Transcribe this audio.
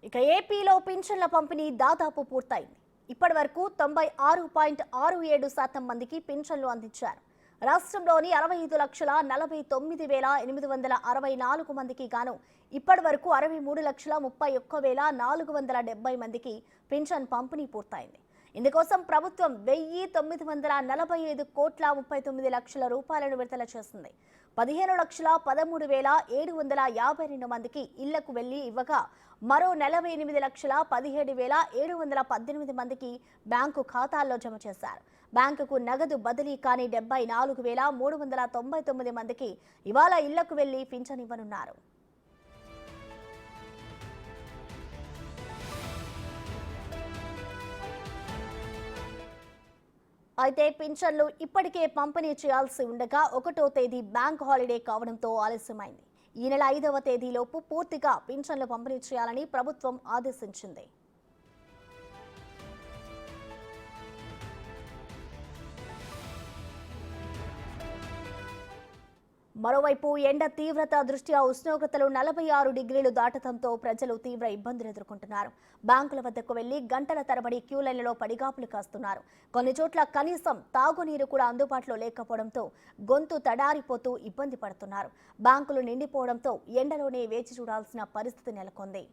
ఇక ఏపీలో పింఛన్ల పంపిణీ దాదాపు పూర్తయింది. ఇప్పటి వరకు 96.67% మందికి పింఛన్లు అందించారు. రాష్ట్రంలోని 65,49,864 మందికి గాను ఇప్పటి వరకు 63,31,470 మందికి పింఛన్ పంపిణీ పూర్తయింది. ఇందుకోసం ప్రభుత్వం 1,945 కోట్ల 39 లక్షల రూపాయలను విడుదల చేసింది. 15,13,752 మందికి ఇళ్లకు వెళ్లి ఇవ్వగా మరో 48,17,718 మందికి బ్యాంకు ఖాతాల్లో జమ చేశారు. బ్యాంకుకు నగదు బదిలీ కాని 74,399 మందికి ఇవాళ ఇళ్లకు వెళ్లి పింఛన్ ఇవ్వనున్నారు. అయితే పింఛన్లు ఇప్పటికే పంపిణీ చేయాల్సి ఉండగా 1వ తేదీ బ్యాంక్ హాలిడే కావడంతో ఆలస్యమైంది. ఈ నెల 5వ తేదీలోపు పూర్తిగా పింఛన్లు పంపిణీ చేయాలని ప్రభుత్వం ఆదేశించింది. మరోవైపు ఎండ తీవ్రత దృష్ట్యా ఉష్ణోగ్రతలు 46 డిగ్రీలు దాటడంతో ప్రజలు తీవ్ర ఇబ్బందులు ఎదుర్కొంటున్నారు. బ్యాంకుల వద్దకు వెళ్లి గంటల తరబడి క్యూలైన్లలో పడిగాపులు కాస్తున్నారు. కొన్ని చోట్ల కనీసం తాగునీరు కూడా అందుబాటులో లేకపోవడంతో గొంతు తడారిపోతూ ఇబ్బంది పడుతున్నారు. బ్యాంకులు నిండిపోవడంతో ఎండలోనే వేచి చూడాల్సిన పరిస్థితి నెలకొంది.